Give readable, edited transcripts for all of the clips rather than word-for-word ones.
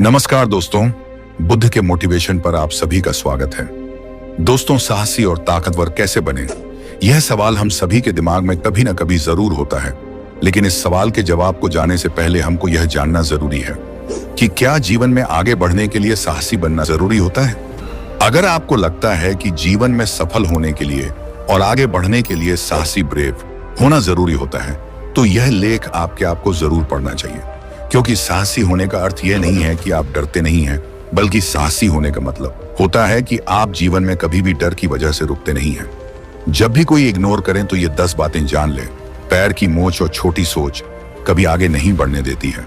नमस्कार दोस्तों, बुद्ध के मोटिवेशन पर आप सभी का स्वागत है। दोस्तों, साहसी और ताकतवर कैसे बने, यह सवाल हम सभी के दिमाग में कभी ना कभी जरूर होता है। लेकिन इस सवाल के जवाब को जानने से पहले हमको यह जानना जरूरी है कि क्या जीवन में आगे बढ़ने के लिए साहसी बनना जरूरी होता है। अगर आपको लगता है कि जीवन में सफल होने के लिए और आगे बढ़ने के लिए साहसी ब्रेव होना जरूरी होता है, तो यह लेख आपके आपको जरूर पढ़ना चाहिए। क्योंकि साहसी होने का अर्थ यह नहीं है कि आप डरते नहीं हैं, बल्कि साहसी होने का मतलब होता है कि आप जीवन में कभी भी डर की वजह से रुकते नहीं हैं। जब भी कोई इग्नोर करें तो ये 10 बातें जान ले। पैर की मोच और छोटी सोच कभी आगे नहीं बढ़ने देती है।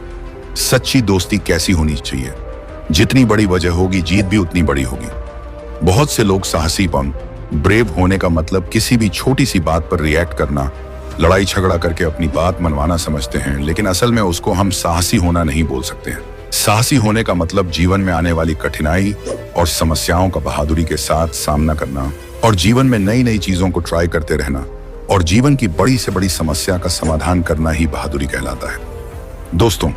सच्ची दोस्ती कैसी होनी चाहिए, जितनी बड़ी वजह होगी जीत भी उतनी बड़ी होगी। बहुत से लोग साहसीपन, ब्रेव होने का मतलब किसी भी छोटी सी बात पर रिएक्ट करना, लड़ाई झगड़ा करके अपनी बात मनवाना समझते हैं, लेकिन असल में उसको हम साहसी होना नहीं बोल सकते हैं। साहसी होने का मतलब जीवन में आने वाली कठिनाई और समस्याओं का बहादुरी के साथ सामना करना और जीवन में नई नई चीजों को ट्राई करते रहना और जीवन की बड़ी से बड़ी समस्या का समाधान करना ही बहादुरी कहलाता है। दोस्तों,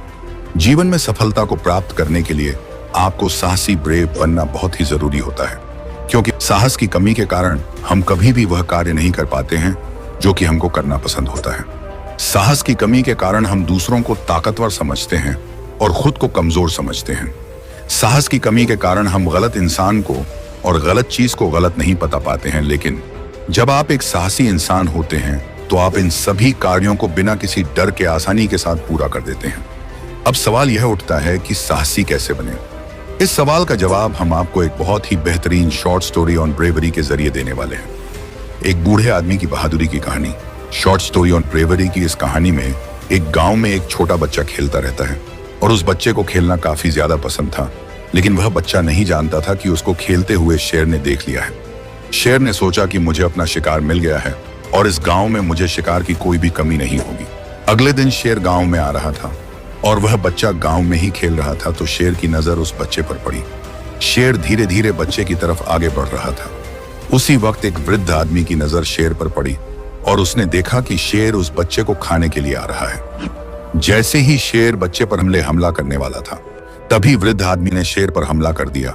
जीवन में सफलता को प्राप्त करने के लिए आपको साहसी ब्रेव बनना बहुत ही जरूरी होता है, क्योंकि साहस की कमी के कारण हम कभी भी वह कार्य नहीं कर पाते हैं जो कि हमको करना पसंद होता है। साहस की कमी के कारण हम दूसरों को ताकतवर समझते हैं और खुद को कमजोर समझते हैं। साहस की कमी के कारण हम गलत इंसान को और गलत चीज को गलत नहीं बता पाते हैं। लेकिन जब आप एक साहसी इंसान होते हैं तो आप इन सभी कार्यों को बिना किसी डर के आसानी के साथ पूरा कर देते हैं। अब सवाल यह उठता है कि साहसी कैसे बने। इस सवाल का जवाब हम आपको एक बहुत ही बेहतरीन शॉर्ट स्टोरी ऑन ब्रेवरी के जरिए देने वाले हैं। एक बूढ़े आदमी की बहादुरी की कहानी। शॉर्ट स्टोरी ऑन ब्रेवरी की इस कहानी में एक गांव में एक छोटा बच्चा खेलता रहता है और उस बच्चे को खेलना काफी ज्यादा पसंद था। लेकिन वह बच्चा नहीं जानता था कि उसको खेलते हुए शेर ने देख लिया है। शेर ने सोचा कि मुझे अपना शिकार मिल गया है और इस गांव में मुझे शिकार की कोई भी कमी नहीं होगी। अगले दिन शेर गांव में आ रहा था और वह बच्चा गांव में ही खेल रहा था, तो शेर की नजर उस बच्चे पर पड़ी। शेर धीरे धीरे बच्चे की तरफ आगे बढ़ रहा था। उसी वक्त एक वृद्ध आदमी की नजर शेर पर पड़ी और उसने देखा कि शेर उस बच्चे को खाने के लिए आ रहा है। जैसे ही शेर बच्चे पर हमला करने वाला था, तभी वृद्ध आदमी ने शेर पर हमला कर दिया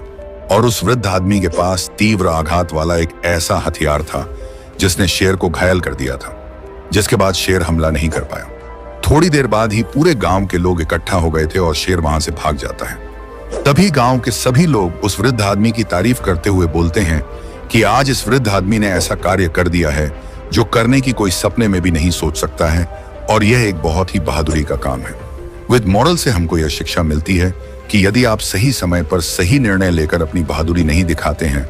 और उस वृद्ध आदमी के पास तीव्र आघात वाला एक ऐसा हथियार था जिसने शेर को घायल कर दिया था, जिसके बाद शेर हमला नहीं कर पाया। थोड़ी देर बाद ही पूरे गांव के लोग इकट्ठा हो गए थे और शेर वहां से भाग जाता है। तभी गांव के सभी लोग उस वृद्ध आदमी की तारीफ करते हुए बोलते हैं कि आज इस वृद्ध आदमी ने ऐसा कार्य कर दिया है जो करने की कोई सपने में भी नहीं सोच सकता है, और यह एक बहुत ही बहादुरी का काम है। विद मॉरल से हमको यह शिक्षा मिलती है कि यदि आप सही समय पर सही निर्णय लेकर अपनी बहादुरी नहीं दिखाते हैं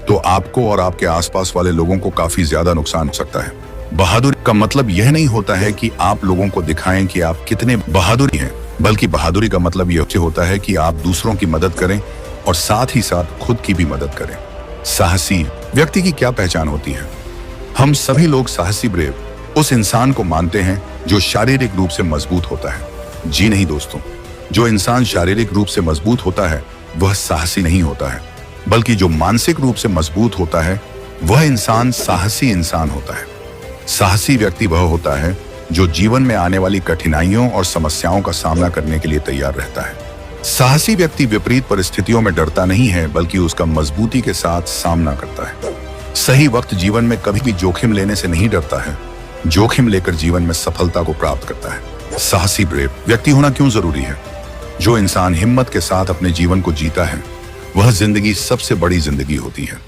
तो आपको और आपके आसपास वाले लोगों को काफी ज्यादा नुकसान हो सकता है। बहादुरी का मतलब यह नहीं होता है कि आप लोगों को दिखाएं कि आप कितने बहादुर हैं, बल्कि बहादुरी का मतलब यह होता है कि आप दूसरों की मदद करें और साथ ही साथ खुद की भी मदद करें। साहसी व्यक्ति की क्या पहचान होती है? हम सभी लोग साहसी ब्रेव उस इंसान को मानते हैं जो शारीरिक रूप से मजबूत होता है। जी नहीं दोस्तों, जो इंसान शारीरिक रूप से मजबूत होता है वह साहसी नहीं होता है, बल्कि जो मानसिक रूप से मजबूत होता है वह इंसान साहसी इंसान होता है। साहसी व्यक्ति वह होता है जो जीवन में आने वाली कठिनाइयों और समस्याओं का सामना करने के लिए तैयार रहता है। साहसी व्यक्ति विपरीत परिस्थितियों में डरता नहीं है, बल्कि उसका मजबूती के साथ सामना करता है। सही वक्त जीवन में कभी भी जोखिम लेने से नहीं डरता है, जोखिम लेकर जीवन में सफलता को प्राप्त करता है। साहसी ब्रेव व्यक्ति होना क्यों जरूरी है? जो इंसान हिम्मत के साथ अपने जीवन को जीता है वह जिंदगी सबसे बड़ी जिंदगी होती है।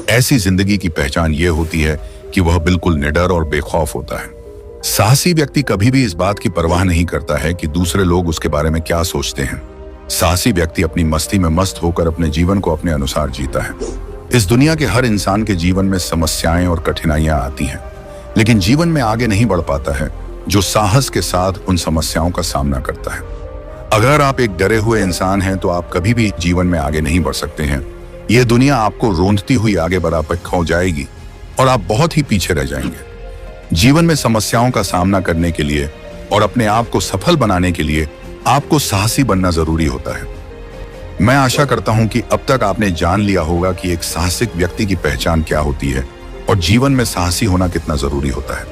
ऐसी जिंदगी की पहचान यह होती है कि वह बिल्कुल निडर और बेखौफ होता है। साहसी व्यक्ति कभी भी इस बात की परवाह नहीं करता है कि दूसरे लोग उसके बारे में क्या सोचते हैं। साहसी व्यक्ति अपनी मस्ती में मस्त होकर अपने जीवन को अपने अनुसार जीता है। इस दुनिया के हर इंसान के जीवन में समस्याएं और कठिनाइयां आती हैं, लेकिन जीवन में आगे नहीं बढ़ पाता है जो साहस के साथ उन समस्याओं का सामना करता है। अगर आप एक डरे हुए इंसान हैं तो आप कभी भी जीवन में आगे नहीं बढ़ सकते हैं। यह दुनिया आपको रोंदती हुई आगे बराबर खो जाएगी और आप बहुत ही पीछे रह जाएंगे। जीवन में समस्याओं का सामना करने के लिए और अपने आप को सफल बनाने के लिए आपको साहसी बनना जरूरी होता है। मैं आशा करता हूं कि अब तक आपने जान लिया होगा कि एक साहसिक व्यक्ति की पहचान क्या होती है और जीवन में साहसी होना कितना जरूरी होता है।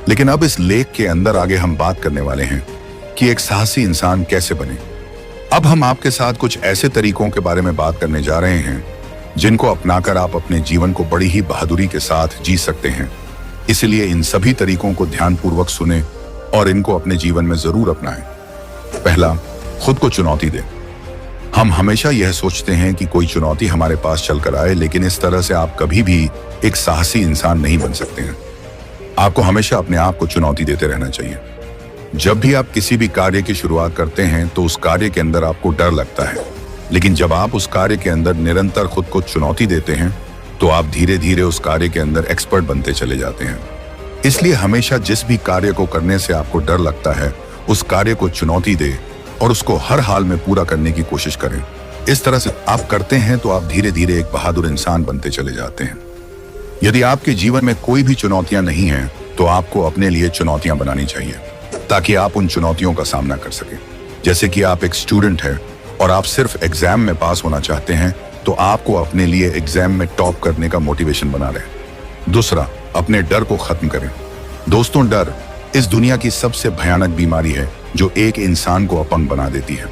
लेकिन अब इस लेख के अंदर आगे हम बात करने वाले हैं कि एक साहसी इंसान कैसे बने। अब हम आपके साथ कुछ ऐसे तरीकों के बारे में बात करने जा रहे हैं जिनको अपनाकर आप अपने जीवन को बड़ी ही बहादुरी के साथ जी सकते हैं। इसलिए इन सभी तरीकों को ध्यानपूर्वक सुने और इनको अपने जीवन में जरूर अपनाएं। पहला, खुद को चुनौती दें। हम हमेशा यह सोचते हैं कि कोई चुनौती हमारे पास चलकर आए, लेकिन इस तरह से आप कभी भी एक साहसी इंसान नहीं बन सकते हैं। आपको हमेशा अपने आप को चुनौती देते रहना चाहिए। जब भी आप किसी भी कार्य की शुरुआत करते हैं तो उस कार्य के अंदर आपको डर लगता है, लेकिन जब आप उस कार्य के अंदर निरंतर खुद को चुनौती देते हैं तो आप धीरे धीरे उस कार्य के अंदर एक्सपर्ट बनते चले जाते हैं। इसलिए हमेशा जिस भी कार्य को करने से आपको डर लगता है, उस कार्य को चुनौती दे और उसको हर हाल में पूरा करने की कोशिश करें। इस तरह से आप करते हैं तो आप धीरे धीरे एक बहादुर इंसान बनते चले जाते हैं। यदि आपके जीवन में कोई भी चुनौतियां नहीं हैं, तो आपको अपने लिए चुनौतियां बनानी चाहिए ताकि आप उन चुनौतियों का सामना कर सकें। जैसे कि आप एक स्टूडेंट हैं और आप सिर्फ एग्जाम में पास होना चाहते हैं, तो आपको अपने लिए एग्जाम में टॉप करने का मोटिवेशन बना लें। दूसरा, अपने डर को खत्म करें। दोस्तों, डर इस दुनिया की सबसे भयानक बीमारी है जो एक इंसान को अपंग बना देती है।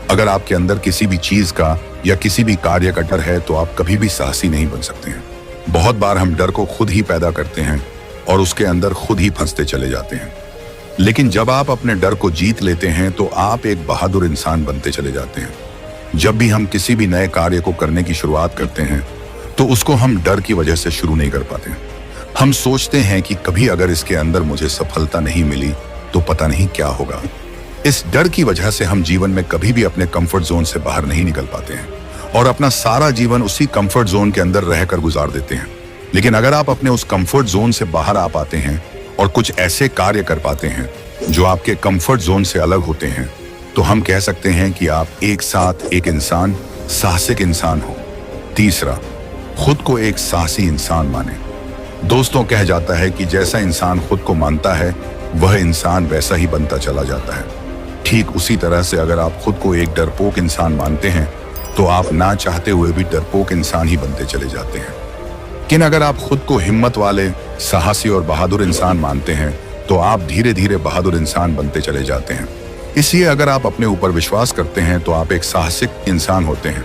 अगर आपके अंदर किसी भी चीज का या किसी भी कार्य का डर है तो आप कभी भी साहसी नहीं बन सकते हैं। बहुत बार हम डर को खुद ही पैदा करते हैं और उसके अंदर खुद ही फंसते चले जाते हैं। लेकिन जब आप अपने डर को जीत लेते हैं तो आप एक बहादुर इंसान बनते चले जाते हैं। जब भी हम किसी भी नए कार्य को करने की शुरुआत करते हैं तो उसको हम डर की वजह से शुरू नहीं कर पाते। हम सोचते हैं कि कभी अगर इसके अंदर मुझे सफलता नहीं मिली तो पता नहीं क्या होगा। इस डर की वजह से हम जीवन में कभी भी अपने कंफर्ट जोन से बाहर नहीं निकल पाते हैं और अपना सारा जीवन उसी कंफर्ट जोन के अंदर रहकर गुजार देते हैं। लेकिन अगर आप अपने उस कंफर्ट जोन से बाहर आ पाते हैं और कुछ ऐसे कार्य कर पाते हैं जो आपके कंफर्ट जोन से अलग होते हैं, तो हम कह सकते हैं कि आप एक साथ एक इंसान, साहसिक इंसान हो। तीसरा, खुद को एक साहसी इंसान माने। दोस्तों, कहा जाता है कि जैसा इंसान खुद को मानता है वह इंसान वैसा ही बनता चला जाता है। ठीक उसी तरह से अगर आप खुद को एक डरपोक इंसान मानते हैं तो आप ना चाहते हुए भी डरपोक इंसान ही बनते चले जाते हैं। लेकिन अगर आप खुद को हिम्मत वाले, साहसी और बहादुर इंसान मानते हैं तो आप धीरे धीरे बहादुर इंसान बनते चले जाते हैं। इसलिए अगर आप अपने ऊपर विश्वास करते हैं तो आप एक साहसिक इंसान होते हैं।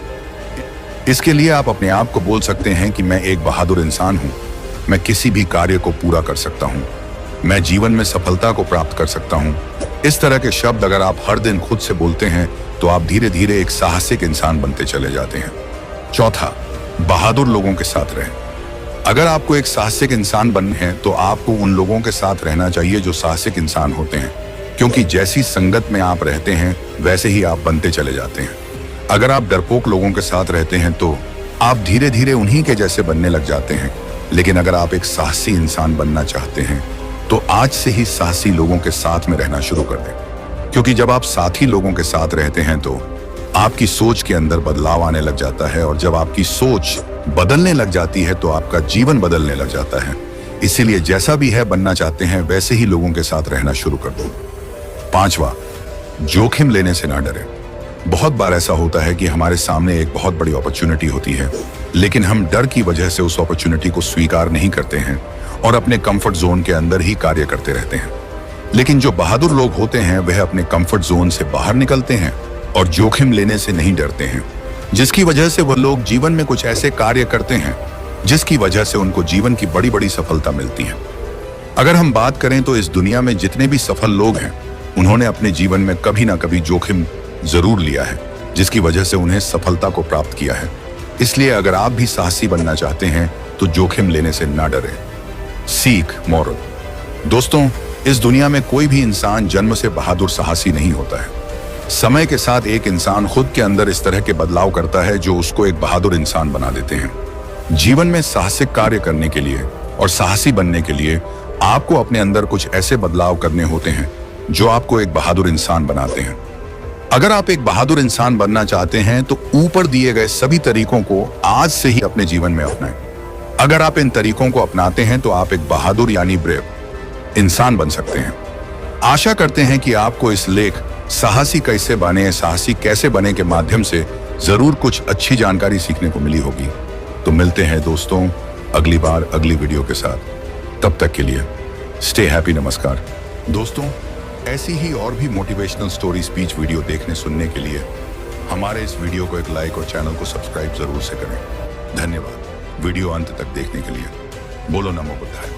इसके लिए आप अपने आप को बोल सकते हैं कि मैं एक बहादुर इंसान हूं, मैं किसी भी कार्य को पूरा कर सकता हूं, मैं जीवन में सफलता को प्राप्त कर सकता हूं। इस तरह के शब्द अगर आप हर दिन खुद से बोलते हैं तो आप धीरे धीरे एक साहसिक इंसान बनते चले जाते हैं। चौथा, बहादुर लोगों के साथ रहें। अगर आपको एक साहसिक इंसान बनना है तो आपको उन लोगों के साथ रहना चाहिए जो साहसिक इंसान होते हैं, क्योंकि जैसी संगत में आप रहते हैं वैसे ही आप बनते चले जाते हैं। अगर आप डरपोक लोगों के साथ रहते हैं तो आप धीरे धीरे उन्हीं के जैसे बनने लग जाते हैं। लेकिन अगर आप एक साहसी इंसान बनना चाहते हैं तो आज से ही साहसी लोगों के साथ में रहना शुरू कर दें, क्योंकि जब आप साथी लोगों के साथ रहते हैं तो आपकी सोच के अंदर बदलाव आने लग जाता है, और जब आपकी सोच बदलने लग जाती है तो आपका जीवन बदलने लग जाता है। इसीलिए जैसा भी है बनना चाहते हैं वैसे ही लोगों के साथ रहना शुरू कर दो। पांचवा, जोखिम लेने से ना डरें। बहुत बार ऐसा होता है कि हमारे सामने एक बहुत बड़ी अपॉर्चुनिटी होती है, लेकिन हम डर की वजह से उस अपॉर्चुनिटी को स्वीकार नहीं करते हैं और अपने कंफर्ट जोन के अंदर ही कार्य करते रहते हैं। लेकिन जो बहादुर लोग होते हैं वह अपने कंफर्ट जोन से बाहर निकलते हैं और जोखिम लेने से नहीं डरते हैं, जिसकी वजह से वह लोग जीवन में कुछ ऐसे कार्य करते हैं जिसकी वजह से उनको जीवन की बड़ी बड़ी सफलता मिलती है। अगर हम बात करें तो इस दुनिया में जितने भी सफल लोग हैं उन्होंने अपने जीवन में कभी ना कभी जोखिम जरूर लिया है, जिसकी वजह से उन्हें सफलता को प्राप्त किया है। इसलिए अगर आप भी साहसी बनना चाहते हैं तो जोखिम लेने से ना डरें। सीख, मॉरल। दोस्तों, इस दुनिया में कोई भी इंसान जन्म से बहादुर साहसी नहीं होता है। समय के साथ एक इंसान खुद के अंदर इस तरह के बदलाव करता है जो उसको एक बहादुर इंसान बना देते हैं। जीवन में साहसिक कार्य करने के लिए और साहसी बनने के लिए आपको अपने अंदर कुछ ऐसे बदलाव करने होते हैं जो आपको एक बहादुर इंसान बनाते हैं। अगर आप एक बहादुर इंसान बनना चाहते हैं तो ऊपर दिए गए सभी तरीकों को आज से ही अपने जीवन में अपनाएं। अगर आप इन तरीकों को अपनाते हैं तो आप एक बहादुर यानी ब्रेव इंसान बन सकते हैं। आशा करते हैं कि आपको इस लेख साहसी कैसे बने के माध्यम से जरूर कुछ अच्छी जानकारी सीखने को मिली होगी। तो मिलते हैं दोस्तों अगली बार अगली वीडियो के साथ। तब तक के लिए स्टे हैप्पी। नमस्कार दोस्तों, ऐसी ही और भी मोटिवेशनल स्टोरी स्पीच वीडियो देखने सुनने के लिए हमारे इस वीडियो को एक लाइक और चैनल को सब्सक्राइब जरूर से करें। धन्यवाद वीडियो अंत तक देखने के लिए। बोलो नमो बुद्धाय।